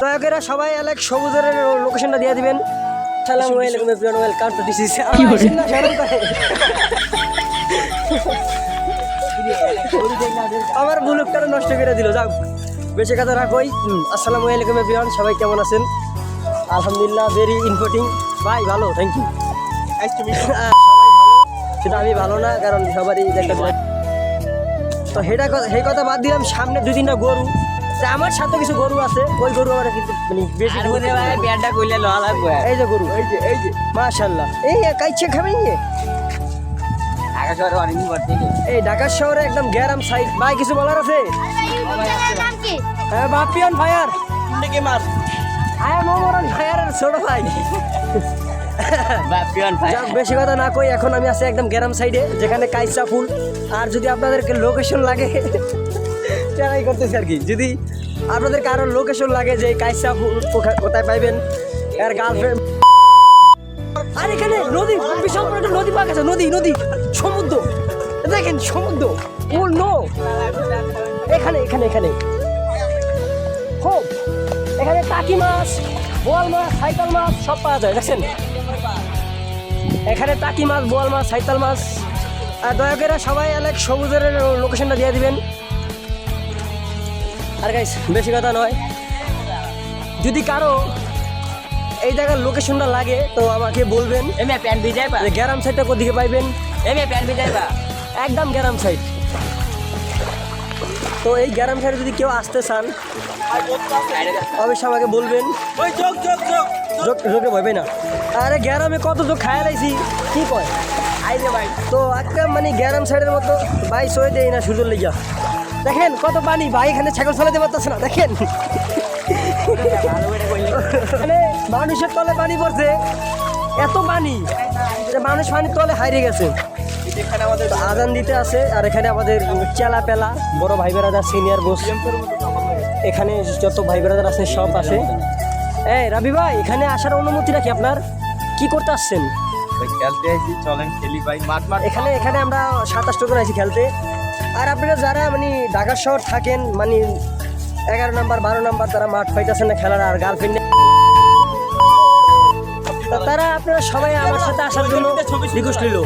দয়া সবাই অ্যালেক সবুজের লোকেশনটা দিয়ে দিবেন। আসসালামু আলাইকুম everyone, welcome to this is আমার বুলুকটা নষ্ট করে দিল। যাক বেঁচে কথা রাখোই। আসসালামু আলাইকুম এভরিওয়ান, সবাই কেমন আছেন? আলহামদুলিল্লাহ, ভেরি ইনফোর্টিং ভাই, ভালো, থ্যাংক ইউ। সবাই ভালো, সেটা আমি ভালো না, কারণ সবারই দেখা যায়। তো সেই কথা বাদ দিলাম, সামনে 2-3টা গরু, আমার সাথে কিছু গরু আছে, ওই গরু আমার কিন্তু বেশি পেয়ারটা কইলে লওয়া লাগবে। এই যে গরু, এই যে মাশাআল্লাহ, এই কাইছে খাবেন ইয়ে ঢাকা শহরে অনেক করতে এই ঢাকা শহরে একদম গ্যারাম সাইড। ভাই কিছু বলার আছে? হ্যাঁ, বাপিয়ান ফায়ার কি মার আয় মোমরান ফায়ারের ছোট ভাই। বেশি কথা না কই, এখন আমি আছি একদম গ্রাম সাইডে, যেখানে কাইসা ফুল। আর যদি আপনাদেরকে লোকেশন লাগে, ট্রাই করতেছি আর কি, যদি আপনাদের কারোর লোকেশন লাগে যে কাইসা ফুল কোথায় পাইবেন, আর গার্লফ্রেন্ড। আর এখানে নদী, বিশাল বড় একটা নদী পাওয়া গেছে, নদী সমুদ্র, দেখেন সমুদ্র, ফুল নো এখানে হোপ, এখানে টাকি মাছ, বোয়াল মাছ, সাইতাল মাছ সব পাওয়া যায়, দেখছেন এখানে টাকি মাছ, বোয়াল মাছ, সাইতাল মাছ। আর দয়া করে সবাই অ্যালেক সবুজের লোকেশনটা দিয়ে দিবেন। আর গাইস বেশি কথা নয়, যদি কারো এই জায়গার লোকেশনটা লাগে তো আমাকে বলবেন। গ্রাম সাইডটা কোদিকে পাইবেন? একদম গ্রাম সাইড। তো এই গ্রাম সাইডে যদি কেউ আসতে চান অবশ্যই আমাকে বলবেন। যোগে ভয়বে না, আরে গ্রামে কত যোগ খায়া লাইছি, কি কয় আইরে ভাই। তো একটা মানে গ্রাম সাইডের মতো ভাই সয়ে দেয় না সুযোগ লেগা। দেখেন কত পানি ভাই, এখানে ছাগল চালাতে পারতেছে না, দেখেন মানে মানুষের তলে পানি পড়ছে, এত পানি যে মানুষ পানির তলে হারিয়ে গেছে। আজান দিতে আছে, আর এখানে আমাদের চেলা পেলা বড় ভাই বেড়াদার, সিনিয়র বস, এখানে যত ভাই বেড়াদার আছে সব আছে। এই রাবি ভাই, এখানে আসার অনুমতিটা কি আপনার? কি করতে আসছেন? এখানে আমরা 27 জন আছি খেলতে। আর আপনারা যারা মানে ঢাকা শহর থাকেন, মানে 11 নম্বর 12 নম্বর, তারা মাঠ পাইতেছেন না খেলার, আর গার্লফ্রেন্ড, তারা আপনারা সবাই আমার সাথে আসার জন্য রিকোয়েস্ট রইল।